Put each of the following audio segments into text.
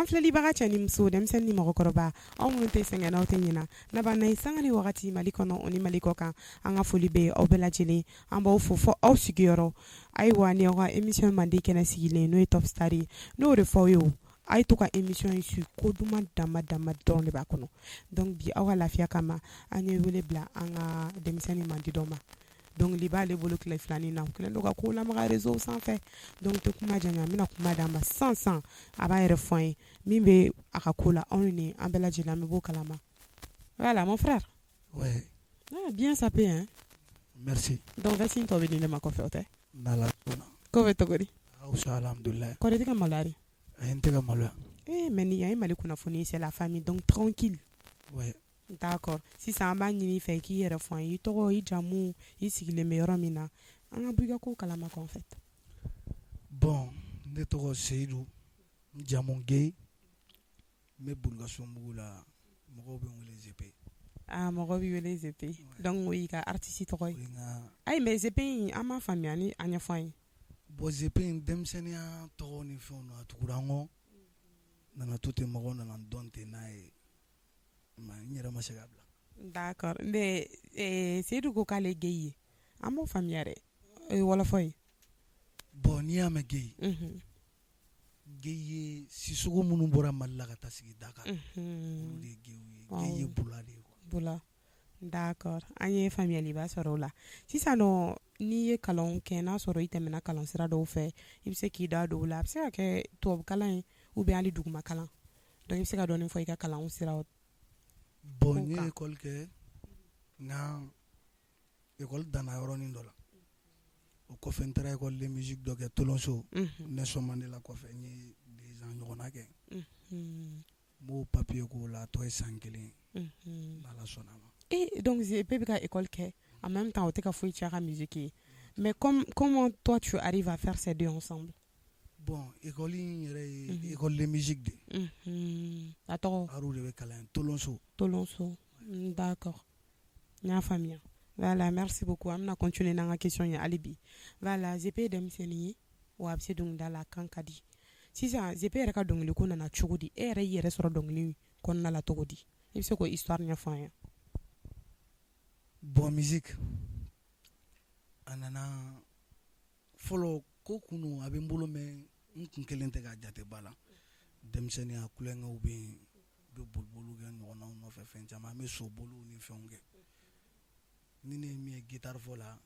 an filɛlibaga cɛ ni muso denmisɛnnin ni mɔgɔkɔrɔba aw minnu tɛ sɛgɛn n'aw tɛ ɲina labanna sanga ni wagati Mali kɔnɔ o ni Mali kɔ kan an ka foli bɛ aw bɛɛ lajɛlen an b'aw fo fɔ aw sigiyɔrɔ ayiwa ni aw ka émission mandi kɛnɛ sigilen n'o ye Top Star ye n'o de fɔ aw ye a ye to ka émission in su ko duman dama dama dɔrɔn de b'a kɔnɔ donc bi aw ka lafiya kama an ye wele bila an ka denmisɛnnin mandi dɔ ma dɔnkili b'ale bolo tile filanin na kelen do ka ko lamaga réseau sanfɛ donc tɛ kuma janya n bɛna kuma d'a ma sisan a b'a yɛrɛ fɔ an ye min bɛ a ka ko la anw ni an bɛɛ lajɛlen an bɛ b'o kalama voilà mon frère ouais bien sapé hein merci donc vaccine tɔ bɛ di ne ma kɔfɛ o tɛ n'ala ko bɛ cogo di awsa alhamdulillah kɔrɔ tɛ ka maloya a ye n tɛ ka maloya mais ni an ye Mali kunnafoni c'est la famille donc tranquille ouais d'accord sisan an b'a ɲini i fɛ i k'i yɛrɛ fɔ an ye i tɔgɔ i jamu i sigilen bɛ yɔrɔ min na an ka bɔ i ka ko kalama quoi en fait bon ne tɔgɔ Seyidu n jamu Gueye n bɛ Bulukasunbugu la mɔgɔw bɛ n wele ZP mɔgɔ b'i wele ZP donc o y'i ka artiste tɔgɔ ye nka ayi mais ZP in an m'a faamuya ni a ɲɛfɔ an ye bon ZP in denmisɛnninya tɔgɔ ni fɛnw na a tugura n kɔ nana to ten mɔgɔw nana n dɔn ten n'a ye n yɛrɛ ma se k'a bila d'accord mais Seyidu ko k'ale ye Gueye ye an b'o faamuya dɛ o ye wɔlɔfɔ ye bon n'i y'a mɛn Gueye Gueye ye Sisoko minnu bɔra Mali la ka taa sigi Dakar olu de ye Gueye ye Gueye ye Bula de ye quoi Bula d'accord an ye faamuyaliba sɔrɔ o la sisan nɔ n'i ye kalanw kɛ n'a sɔrɔ i tɛmɛna kalansira dɔw fɛ i bɛ se k'i da don o la a bɛ se ka kɛ tubabukalan ye ou bien hali duguma kalan donc i bɛ se ka dɔɔni fɔ i ka kalanw siraw bon n ye école kɛ nka école danna yɔrɔnin dɔ la o kɔfɛ n taara école de musique dɔ kɛ Tolonso Nelson Mandela kɔfɛ n ye 2 ans ɲɔgɔnna kɛ n b'o papier k'o la a tɔ ye san 1 n'Ala sɔnna a ma donc ZP bɛ ka école kɛ en même temps o tɛ ka foyi ci a ka musique ye mais comment toi tu arrives à faire ces deux ensemble bon école in yɛrɛ ye école de musique de a tɔgɔ Aru de bɛ kalan yen Tolonso d'accord n y'a faamuya voilà merci beaucoup an bɛna continuer n'an ka question ye hali bi voilà ZP ye denmisɛnnin ye wa a bɛ se dɔnkilida la a kan ka di sisan ZP yɛrɛ ka dɔnkiliko nana cogo di e yɛrɛ y'i yɛrɛ sɔrɔ dɔnkili kɔnɔna la cogo di i bɛ se k'o histoire ɲɛfɔ an ye bon musique a nana fɔlɔ ko kunu a bɛ n bolo mɛ n kun kelen tɛ k'a jate ba la denmisɛnninya kulonkɛw bɛ yen u bɛ boliboliw kɛ ɲɔgɔnnaw nɔfɛ fɛn caman an bɛ soboliw ni fɛnw kɛ ni ne ye min ye guitare fɔ la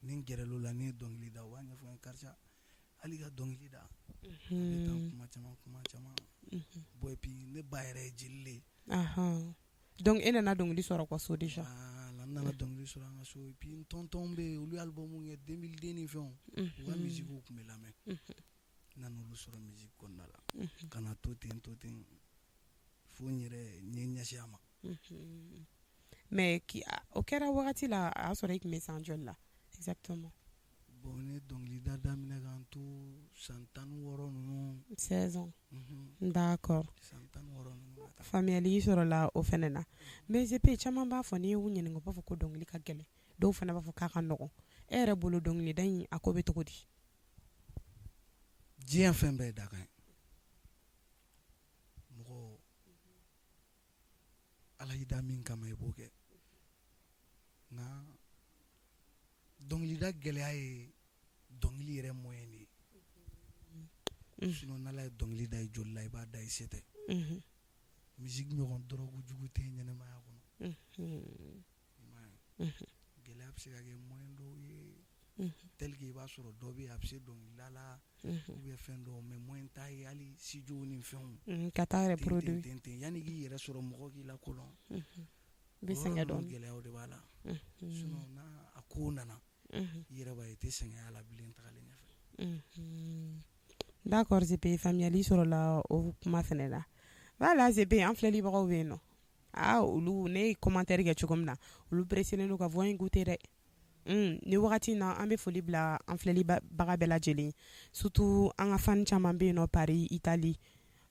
ni n gɛrɛl'o la ni ye dɔnkili da u b'a ɲɛfɔ n ye karisa hali ka dɔnkili da a bɛ taa kuma caman bon et puis ne ba yɛrɛ ye jeli le ye donc e nana dɔnkili sɔrɔ quoi so déjà n nana dɔnkili sɔrɔ an ka so et puis n tonton bɛ yen olu ye album kɛ 2002 ni fɛnw u ka musique tun bɛ lamɛn n nana olu sɔrɔ musique kɔnɔna la ka na to ten fo n yɛrɛ n ye ɲɛsin a ma mais o kɛra wagati la a y'a sɔrɔ i tun bɛ san joli la exactement bon ne dɔnkilida daminɛ k'an to san 16 ninnu 16 ans d'accord san 16 ninnu faamuyali y'i sɔrɔ la o fɛnɛ na mais ZP caman b'a fɔ n'i ye u ɲininka u b'a fɔ ko dɔnkili ka gɛlɛn dɔw fana b'a fɔ k'a ka nɔgɔn e yɛrɛ bolo dɔnkilida in a ko bɛ cogo di diɲɛ fɛn bɛɛ ye dakan ye mɔgɔ ala y'i da min kama i b'o kɛ nka dɔnkilida gɛlɛya ye dɔnkili yɛrɛ moyen de ye sinon n'ala ye dɔnkili da i joli la i b'a da i se tɛ musique ɲɔgɔn dɔrɔgu jugu tɛ ɲɛnɛmaya kɔnɔ gɛlɛya bɛ se ka kɛ moyen dɔw ye tel que i b'a sɔrɔ dɔ bɛ yen a bɛ se dɔnkilida la ou bien fɛn dɔw mais moyen t'a ye hali studio ni fɛnw ka taa reproduire ten yanni k'i yɛrɛ sɔrɔ mɔgɔ k'i lakodɔn i bɛ sɛgɛn dɔɔnin gɛlɛyaw de b'a la sinon n'a a ko nana i yɛrɛ b'a ye i tɛ sɛgɛn a la bilen tagalen ɲɛfɛ d'accord ZP faamuyali sɔrɔ la o kuma fɛnɛ la voilà ZP an filɛlibagaw bɛ yen nɔ olu ne ye commentaire kɛ cogo min na olu presselen don ka voix in goûter dɛ ni wagati in na an bɛ foli bila an filɛlibaga bɛɛ lajɛlen surtout an ka fan caman bɛ yen nɔ Paris Italie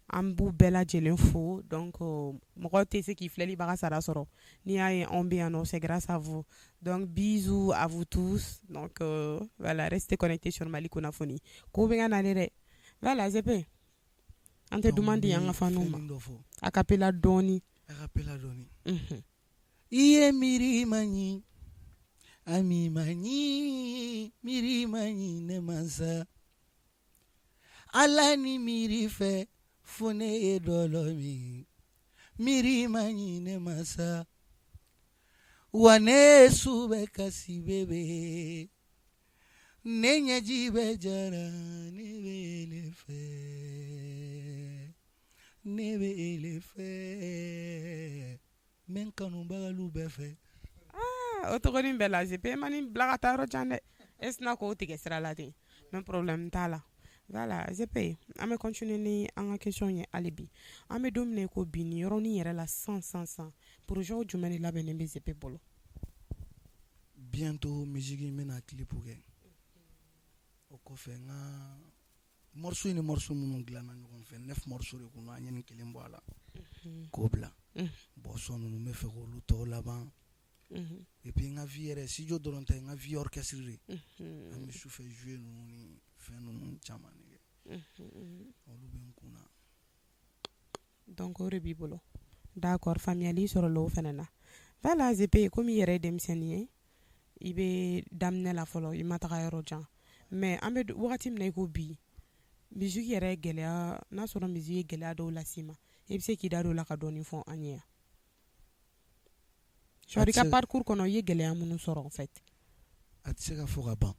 an b'u bɛɛ lajɛlen fo donc mɔgɔ tɛ se k'i filɛlibaga sara sɔrɔ n'i y'a ye anw bɛ yan nɔ c'est grâce à vous donc bisous à vous tous donc voilà restez connectés sur Mali Kunnafoni ko bɛ ka nalen dɛ voilà ZP an tɛ duman di an ka faniw ma fɛnnin dɔ fɔ a capella dɔɔni a capella dɔɔni i ye miiri ma ɲi a mi ma ɲi miiri ma ɲi ne mansa Ala ni miiri fɛ fo ne ye dɔlɔ min miiri ma ɲi ne mansa wa ne su bɛ kasi bebe ne ɲɛji bɛ jara ne bɛ ele fɛ ne bɛ ele fɛ n bɛ n kanubagalu bɛɛ fɛ o tɔgɔnin bɛɛ la ZP mani bila ka taa yɔrɔ jan dɛ e sina k'o tigɛ sira la ten mais problème t'a la voilà ZP an bɛ continuer ni an ka question ye hali bi an bɛ don min na ko bi ni yɔrɔnin yɛrɛ la san projet jumɛn de labɛnnen bɛ ZP bolo bientôt musique in bɛna clip kɛ o kɔfɛ n ka morceau ni morceau minnu dilanna ɲɔgɔn fɛ 9 morceau de kun an ye nin kelen bɔ a la k'o bila bon son ninnu n bɛ fɛ k'olu tɔw laban et puis n ka vie yɛrɛ studio dɔrɔn tɛ n ka vie orchestre de an bɛ sufɛ jouer ninnu ni fɛn ninnu caman de kɛ olu bɛ n kun na donc o de b'i bolo d'accord faamuyali sɔrɔla o fana na voilà ZP komi i yɛrɛ ye denmisɛnnin ye i bɛ daminɛ la fɔlɔ i ma taga yɔrɔ jan mais an bɛ wagati min na i ko bi musique yɛrɛ ye gɛlɛya n'a sɔrɔ musique ye gɛlɛya dɔw las'i ma i bɛ se k'i da don o la ka dɔɔni fɔ an ye genre i ka parcours kɔnɔ i ye gɛlɛya minnu sɔrɔ en fait a tɛ se ka fɔ ka ban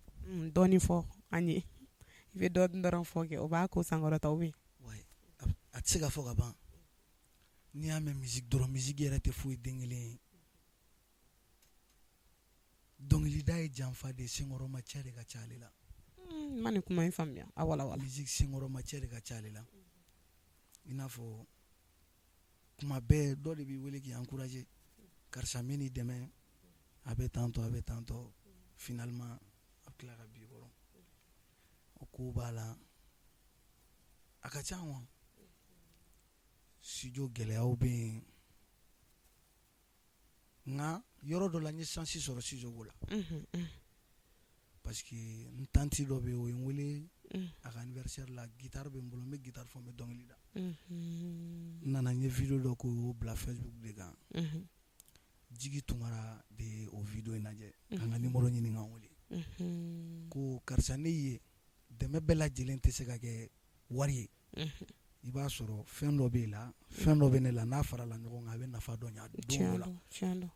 dɔɔni fɔ an ye i bɛ dɔɔni dɔrɔn fɔ kɛ o b'a ko sankɔrɔta ou bien a tɛ se ka fɔ ka ban n'i y'a mɛn musique dɔrɔn musique yɛrɛ tɛ foyi den kelen ye dɔnkilida ye janfa de senkɔrɔma cɛ de ka ca ale la ma nin kuma in faamuya a wala musique senkɔrɔma cɛ de ka ca ale la i n'a fɔ kuma bɛɛ dɔ de b'i wele k'i encourager karisa min n'i dɛmɛ a bɛ tantɔ finalement a bɛ tila ka b'i kɔrɔ o ko b'a la a ka ca wa studio gɛlɛyaw bɛ yen nka yɔrɔ dɔ la n ye chance sɔrɔ studio ko la parce que n tanti dɔ bɛ yen o ye n wele a ka anniversaire la guitare bɛ n bolo n bɛ guitare fɔ n bɛ dɔnkili da n nana n ye video dɔ k'o bila Facebook de kan Jigi Tunkara de ye o video in lajɛ ka n ka numéro ɲini ka n wele ko karisa ne ye dɛmɛ bɛɛ lajɛlen tɛ se ka kɛ wari ye i b'a sɔrɔ fɛn dɔ bɛ la fɛn dɔ bɛ ne la n'a farala ɲɔgɔn kan a bɛ nafa dɔ ɲa don o la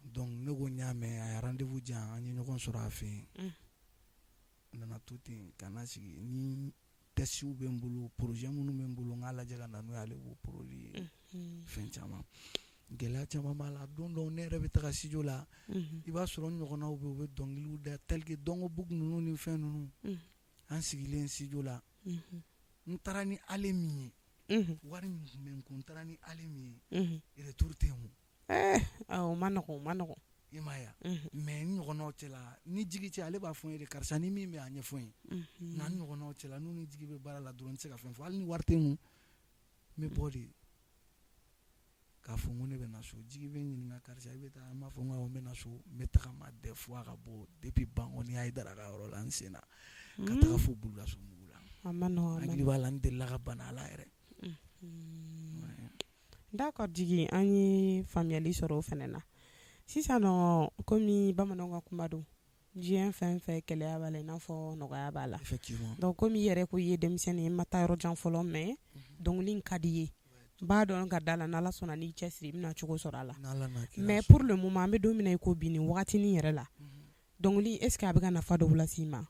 donc ne ko n y'a mɛn a ye rendez-vous di yan an ye ɲɔgɔn sɔrɔ a fɛ yen n nana to ten ka na sigi ni textes bɛ n bolo projet minnu bɛ n bolo n k'a lajɛ ka na n'o y'ale b'o produit ye fɛn caman gɛlɛya caman b'a la don dɔw ne yɛrɛ bɛ taga studio la i b'a sɔrɔ n ɲɔgɔnnaw bɛ yen u bɛ dɔnkiliw da tel que dɔnko book ninnu ni fɛn ninnu an sigilen studio la n taara ni ale min ye wari min tun bɛ n kun n taara ni ale min ye retour tɛ yen o ma nɔgɔn i m'a ye mais n ɲɔgɔnnaw cɛla ni Jigi cɛ ale b'a fɔ n ye de karisa ni min bɛ a ɲɛfɔ n ye nka n ɲɔgɔnnaw cɛla n'u ni Jigi bɛ baara la dɔrɔn n tɛ se ka fɛn fɔ hali ni wari tɛ n kun n bɛ bɔ de k'a fɔ n ko ne bɛ na so Jigi bɛ n ɲininka karisa i bɛ taa n b'a fɔ n ko awɔ n bɛ na so n bɛ tagama dɛ fo a ka bɔ depuis Bankɔni a ye dara ka yɔrɔ la n sen na ka taga fo Bulukasobugu la hakili b'a la n delila ka bana a la yɛrɛ d'accord Jigi an ye faamuyali sɔrɔ o fana na sisan nɔ komi bamananw ka kuma don diɲɛ fɛn fɛn gɛlɛya b'a la i n'a fɔ nɔgɔya b'a la donc komi i yɛrɛ ko i ye denmisɛnnin ye i ma taa yɔrɔ jan fɔlɔ mais dɔnkili in ka di i ye b'a dɔn ka da la n'Ala sɔnna n'i cɛsiri i bɛna cogo sɔrɔ a la mais pour le moment an bɛ don min na i ko bi nin wagatinin yɛrɛ la dɔnkili est ce que a bɛ ka nafa dɔw las'i ma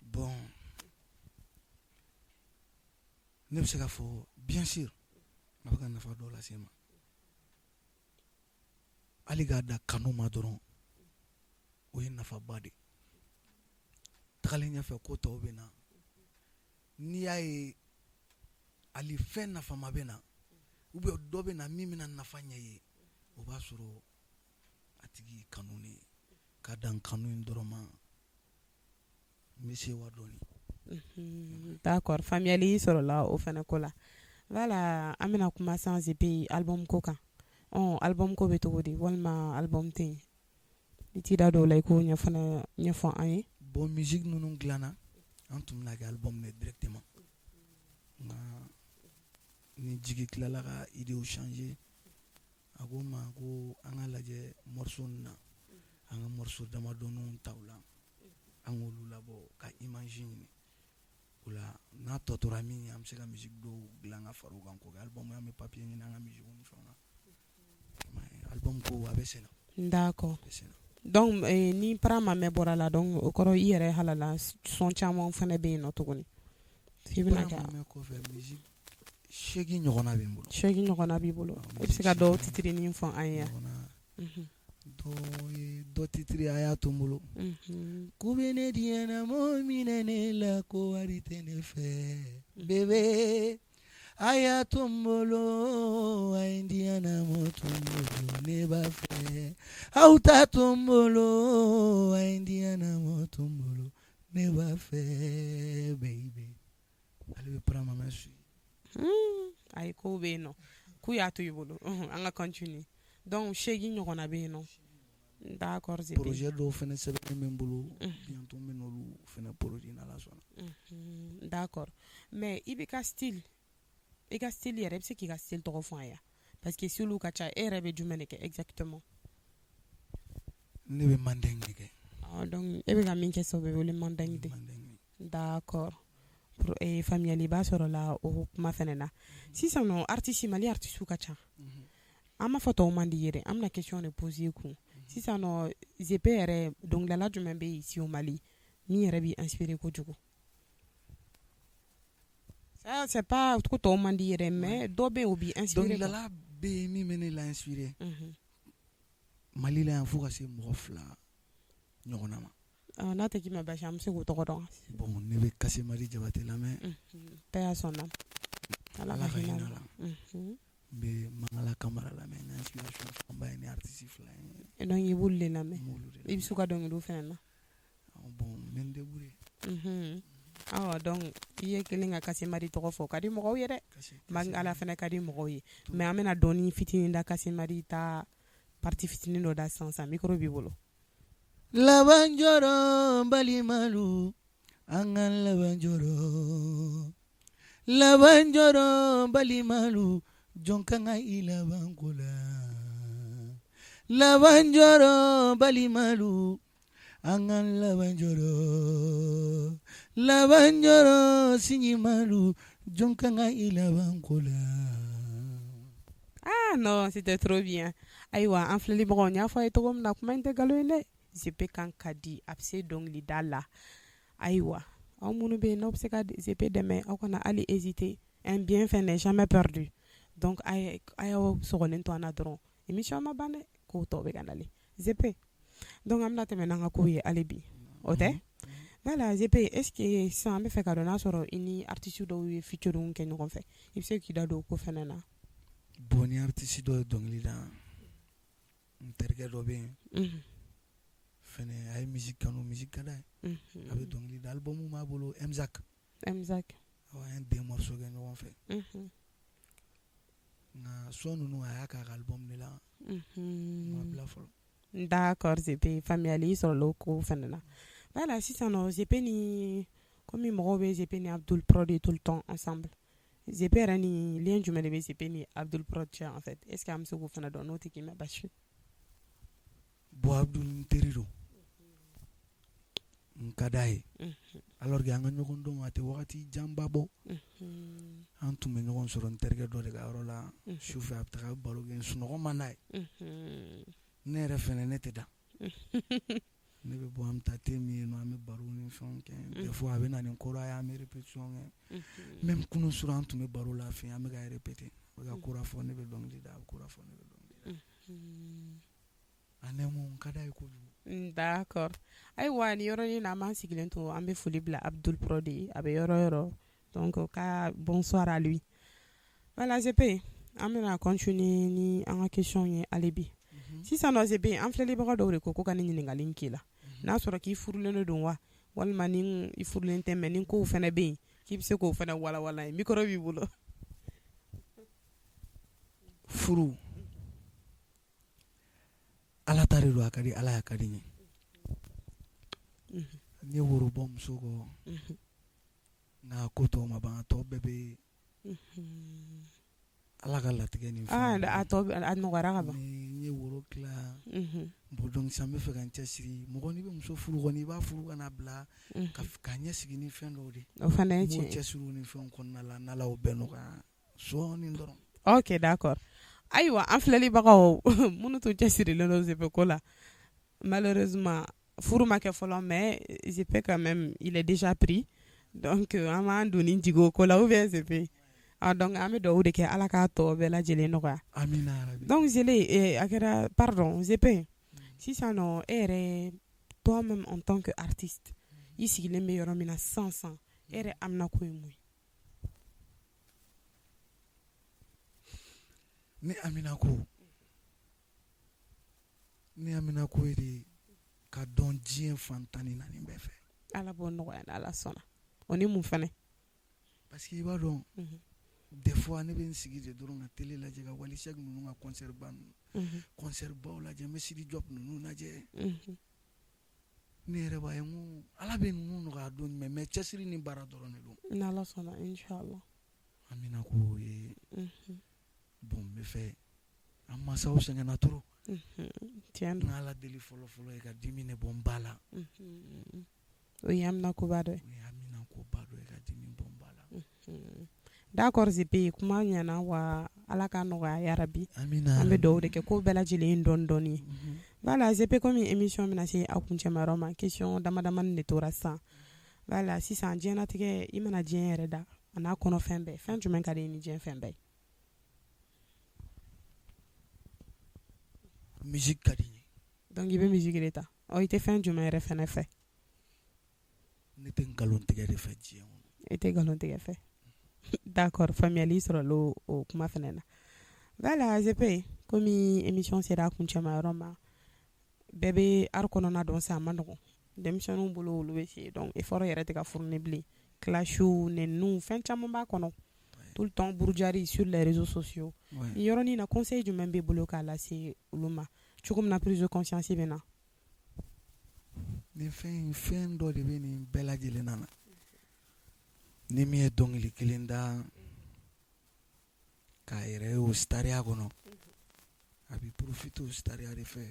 bon ne bɛ se ka fɔ bien sûr a bɛ ka nafa dɔw lase n ma hali k'a da kanu ma dɔrɔn o ye nafaba de tagalen ɲɛfɛ ko tɔw bɛ na n'i y'a ye hali fɛn nafama bɛ na ou bien dɔ bɛ na min bɛna nafa ɲɛ ye o b'a sɔrɔ a tigi kanu de ye ka dan kanu in dɔrɔn ma n bɛ sewa dɔɔni d'accord faamuyali sɔrɔla o fana ko la voilà an bɛna kuma san ZP album ko kan album ko bɛ cogo di walima album tɛ yen i t'i da dɔw la i k'o ɲɛfɔ an ye bon musique ninnu dilanna an tun bɛna kɛ album de directement nka ni jigi tilala ka idew changer a ko n ma ko an ka lajɛ morceau nin na an ka morceau damadɔninw ta o la an k'olu labɔ ka image ɲini o la n'a tɔ tora min ye an bɛ se ka musique dɔw dilan ka fara o kan k'o kɛ album ye an bɛ papier ɲini an ka musique ni fɛnw na album ko a bɛ sen na. D'accord. Donc ni para ma mɛ bɔra la donc o kɔrɔ i yɛrɛ halala son caman fana bɛ yen nɔ tuguni. I bɛna kɛ para ma mɛ kɔfɛ musique 8 ɲɔgɔnna bɛ n bolo. 8 ɲɔgɔnna b'i bolo. I bɛ se ka dɔw titirinin fɔ an ye. Dɔ titiri a y'a to n bolo. Ko bɛ ne diɲɛ mɔgɔ minɛ ne la ko wari tɛ ne fɛ bébé a y'a to n bolo a ye n diɲɛ mɔgɔ to n bolo ne b'a fɛ aw ta to n bolo a ye n diɲɛ mɔgɔ to n bolo ne b'a fɛ baby ale bɛ para mamɛ su. Ayi ko bɛ yen nɔ k'u y'a to i bolo an ka continue donc 8 ɲɔgɔnna bɛ yen nɔ. D'accord c'est projet dɔw fɛnɛ sɛbɛnnen bɛ n bolo bientôt n bɛ n'olu fɛnɛ produit n'Ala sɔnna. D'accord mais i bɛ ka style i ka style yɛrɛ i bɛ se k'i ka style tɔgɔ fɔ an ye parce que style ka ca e yɛrɛ bɛ jumɛn de kɛ exactement. Ne bɛ mandeng de kɛ. Donc e bɛ ka min kɛ sisan o bɛ wele mandeng de. D'accord faamuyali b'a sɔrɔ la o kuma fɛnɛ na sisan nɔ artiste Mali artiste ka ca an m'a fɔ tɔw man di yɛrɛ an bɛna question de poser kun sisan nɔ ZP yɛrɛ dɔnkilidala jumɛn bɛ yen ici au Mali min yɛrɛ b'i inspiré kojugu. Ça c'est pas ko tɔw man di yɛrɛ mais dɔ bɛ yen o b'i inspiré. Dɔnkilidala bɛ yen min bɛ ne la inspiré Mali la yan fo ka se mɔgɔ 2 ɲɔgɔnna ma. N'a tɛ k'i ma basi an bɛ se k'o tɔgɔ dɔn. Bon ne bɛ Kasemari Jabate lamɛn. Bɛɛ y'a sɔn na. Ala ka hinɛ la. N bɛ Mangala Kamara lamɛn n ka inspiration fanba ye ni artiste 2 ye. Donc i b'olu de lamɛn i bɛ se ka dɔnkiliw fɛnɛ na. Bon n bɛ n débrouiller. Donc i ye kelen ka Kasemari tɔgɔ fɔ ka di mɔgɔw ye dɛ. Mangala fɛnɛ ka di mɔgɔw ye mais an bɛna dɔɔni fitinin da Kasemari ta partie fitinin dɔ da sisan micro b'i bolo. Laban jɔrɔ balimalu an ka laban jɔrɔ laban jɔrɔ balimalu jɔn kan ka i laban ko la laban jɔrɔ balimalu an ka laban jɔrɔ sinjimalu jɔn kan ka i laban ko la. Ah non c'était trop bien ayiwa an filɛlibagaw n y'a fɔ a ye cogo min na kuma in tɛ nkalon ye dɛ. ZP kan ka di a bɛ se dɔnkilida la ayiwa aw minnu bɛ yen n'aw bɛ se ka ZP dɛmɛ aw kana hali hésiter un bienfait n'est jamais perdu donc a y'aw sɔgɔlen to an na dɔrɔn émission ma ban dɛ k'o tɔ bɛ ka nalen ZP donc an bɛna tɛmɛ n'an ka kow ye hali bi o tɛ voilà ZP est ce que sisan an bɛ fɛ ka dɔn n'a sɔrɔ i ni artiste dɔw ye featuring kɛ ɲɔgɔn fɛ i bɛ se k'i da don o ko fɛnɛ na. Bon ni artiste dɔ ye dɔnkili da n terikɛ dɔ bɛ yen fɛnɛ a ye musique kanu musique ka d'a ye a bɛ dɔnkili da album b'a bolo Mzak an ye 2 morceaux kɛ ɲɔgɔn fɛ nka son ninnu a y'a k'a ka album de la ma bila fɔlɔ. D'accord ZP faamuyali sɔrɔla o ko fɛnɛ na voilà sisan nɔ ZP ni komi mɔgɔw bɛ ZP ni Abdul Prod ye tout le temps ensemble ZP yɛrɛ ni lien jumɛn de bɛ ZP ni Abdul Prod cɛ en fait est ce que an bɛ se k'o fɛnɛ dɔn n'o tɛ k'i ma basi. Bon Abdul n teri don n ka d'a ye alors que an ka ɲɔgɔn dɔn a tɛ wagati janba bɔ an tun bɛ ɲɔgɔn sɔrɔ n terikɛ dɔ de ka yɔrɔ la sufɛ a bɛ taga baro kɛ sunɔgɔ man d'a ye ne yɛrɛ fɛnɛ ne tɛ da ne bɛ bɔ an bɛ taa te min ye nɔ an bɛ baro ni fɛnw kɛ des fois a bɛ na ni koro a ye an bɛ répétition kɛ même kunun sur an tun bɛ baro la fɛ an bɛ ka répéter a bɛ ka kora fɔ ne bɛ dɔnkili da a bɛ kora fɔ ne bɛ dɔnkili da a nɛmu n ka d'a ye kojugu. D'accord ayiwa ni yɔrɔnin na an b'an sigilen to an bɛ foli bila Abdul Prod ye a bɛ yɔrɔ yɔrɔ donc ka bonsoir à lui voilà ZP an bɛna continuer ni an ka question ye hali bi sisan nɔ ZP an filɛlibaga dɔw de ko ka ni ɲininkali k'i la n'a sɔrɔ k'i furulen don wa walima ni i furulen tɛ mais ni kow fɛnɛ bɛ yen k'i bɛ se k'o fɛnɛ walawala ye micro b'i bolo. Furu Ala ta de don a ka di Ala y'a ka di n ye n ye woro bɔ muso kɔ nka ko tɔw ma ban tɔ bɛɛ bɛ ala ka latigɛ ni a nɔgɔyara ka ban n ye woro tila bon donc sisan n bɛ fɛ ka n cɛsiri mɔgɔ n'i bɛ muso furu kɔni i b'a furu ka n'a bila ka ɲɛsigi ni fɛn dɔw de o fana ye m'o tiɲɛ ye cɛsiriw ni fɛnw kɔnɔna la n'ala y'o bɛɛ nɔgɔya sɔɔni dɔrɔn ok d'accord ayiwa an filɛlibagaw minnu tun cɛsirilen don ZP ko la malheureusement furu ma kɛ fɔlɔ mais ZP quand même il est déjà pris donc an b'an doni jigi o ko la ou bien ZP donc an bɛ dugawu de kɛ ala k'a tɔ bɛɛ lajɛlen nɔgɔya amina yarabi donc Zele a kɛra pardon ZP sisan nɔ e yɛrɛ toi même en tant que artiste i sigilen bɛ yɔrɔ min na sisan e yɛrɛ amina ko ye mun ye ni amina ko ye de ka dɔn diɲɛ fan 14 bɛɛ fɛ ala b'o nɔgɔya ni ala sɔnna o ni mun fɛnɛ parce que i b'a dɔn des fois ne bɛ n sigi de dɔrɔn ka télé lajɛ ka Wally Seck ninnu ka concert ba ninnu concert baw lajɛ n bɛ Sidi Diop ninnu lajɛ ne yɛrɛ b'a ye n ko ala bɛ ninnu nɔgɔya don jumɛn mais cɛsiri ni baara dɔrɔn de don ni ala sɔnna inchallah amina ko ye bon n bɛ fɛ an mansaw sɛgɛnna trop tiɲɛ don n ala deli fɔlɔ ye ka dimi ne bɔ n ba la o ye amina koba dɔ ye o ye amina koba dɔ ye ka dimi bɔ n ba la d'accord ZP kuma ɲɛna wa ala k'a nɔgɔya yarabi amina an bɛ dugawu de kɛ ko bɛɛ lajɛlen ye dɔɔni dɔɔni ye voilà ZP comme émission bɛna se a kuncɛmayɔrɔ ma question damadamani de tora sisan voilà sisan diɲɛlatigɛ i mana diɲɛ yɛrɛ da a n'a kɔnɔ fɛn bɛɛ fɛn jumɛn ka di ni diɲɛ fɛn bɛɛ ye musique ka di n ye donc i bɛ musique de ta i tɛ fɛn jumɛn yɛrɛ fɛnɛ fɛ ne tɛ nkalon tigɛ de fɛ diɲɛ kɔnɔ i tɛ nkalon tigɛ fɛ d'accord faamuyali sɔrɔla o kuma fɛnɛ na voilà ZP komi émission sera a kuncɛmayɔrɔ ma bɛɛ bɛ art kɔnɔna dɔn sa a ma nɔgɔn denmisɛnninw bolo olu bɛ se donc effort yɛrɛ tɛ ka fourni bilen clashw nɛniw fɛn caman b'a kɔnɔ tout le temps burujali sur les réseaux sociaux ni yɔrɔnin na conseil jumɛn b'i bolo k'a lase olu ma cogo min na prise de conscience bɛ na nin fɛn dɔ de bɛ nin bɛɛ lajɛlen na ni min ye dɔnkili kelen da k'a yɛrɛ ye o sitariya kɔnɔ a bɛ profiter o sitariya de fɛ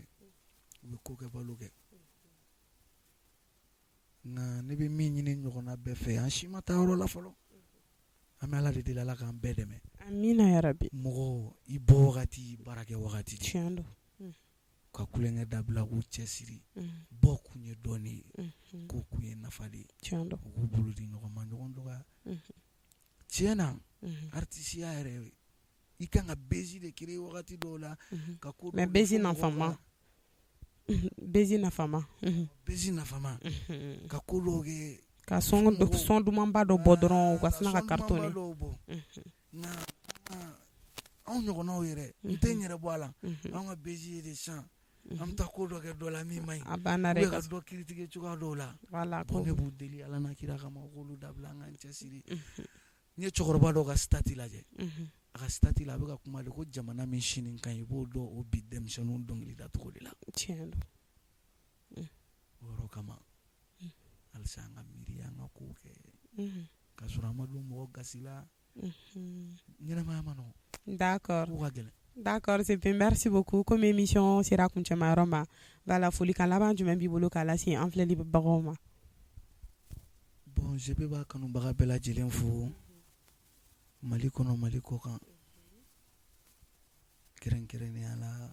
u bɛ ko kɛ balo kɛ nka ne bɛ min ɲini ɲɔgɔnna bɛɛ fɛ an si ma taa yɔrɔ la fɔlɔ an bɛ ala de deli ala k'an bɛɛ dɛmɛ amina yarabi mɔgɔ i bɔ wagati baara kɛ wagati tiɲɛ don ka kulonkɛ dabila k'u cɛsiri bɔ kun ye dɔɔnin ye ko kun ye nafa de ye tiɲɛ don u k'u bolo di ɲɔgɔn ma ɲɔgɔn dɔgɔya tiɲɛ na artisiya yɛrɛ i kan ka bezi de créer wagati dɔw la ka ko mais bezi nafama ka ko dɔw kɛ ka sɔn dumanba dɔ bɔ dɔrɔn u ka sina ka cartonné nka anw ɲɔgɔnnaw yɛrɛ n tɛ n yɛrɛ bɔ a la anw ka bezi ye de sisan an bɛ taa ko dɔ kɛ dɔ la min man ɲi a banna dɛ ka dɔ critiquer cogoya dɔw la voilà bon ne b'u deli ala n'a kira kama u k'olu dabila an k'an cɛsiri n ye cɛkɔrɔba dɔ ka stati lajɛ a ka stati la a bɛ ka kuma de ko jamana min sini ka ɲi i b'o dɔn o bi denmisɛnninw dɔnkili da cogo de la tiɲɛ don o yɔrɔ kama halisa an ka miiri an ka kow kɛ ka sɔrɔ an ma don mɔgɔ gasi la ɲɛnamaya ma nɔgɔn d'accord kow ka gɛlɛn d'accord c'est bien merci beaucoup comme émission sera kuncɛmayɔrɔ ma voilà folikan laban jumɛn b'i bolo k'a lase an filɛlibagaw ma bon ZP b'a kanubaga bɛɛ lajɛlen fo mali kɔnɔ mali kɔ kan kɛrɛnkɛrɛnnenya la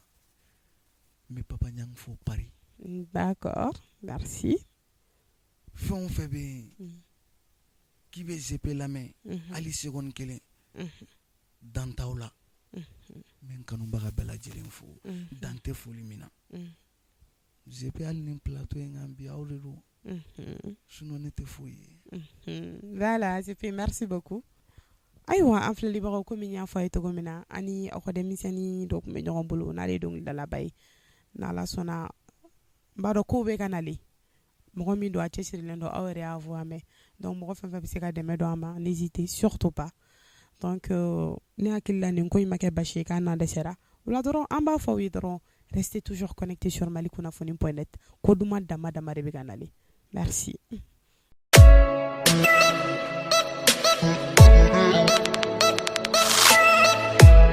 n bɛ papa ɲang fo Paris d'accord merci fɛn o fɛn bɛ yen k'i bɛ ZP lamɛn hali seconde kelen dan t'aw la n bɛ n kanubaga bɛɛ lajɛlen fo dan tɛ foli min na ZP hali ni plateau in kan bi aw de don sinon ne tɛ foyi ye voilà ZP merci beaucoup ayiwa an filɛlibagaw komi n y'a fɔ a ye cogo min na ani aw ka denmisɛnnin dɔ tun bɛ ɲɔgɔn bolo n'ale ye dɔnkilidalaba ye n'ala sɔnna n b'a dɔn kow bɛ ka nalen mɔgɔ min don a cɛsirilen don aw yɛrɛ y'a fɔ an mɛn donc mɔgɔ fɛn fɛn bɛ se ka dɛmɛ don an ma n'hésitez surtout pas donc ne hakili la nin ko in ma kɛ basi ye k'a n'a dɛsɛra o la dɔrɔn an b'a fɔ aw ye dɔrɔn restez toujours connectés sur malikunnafoni.net ko duman dama dama de bɛ ka nalen merci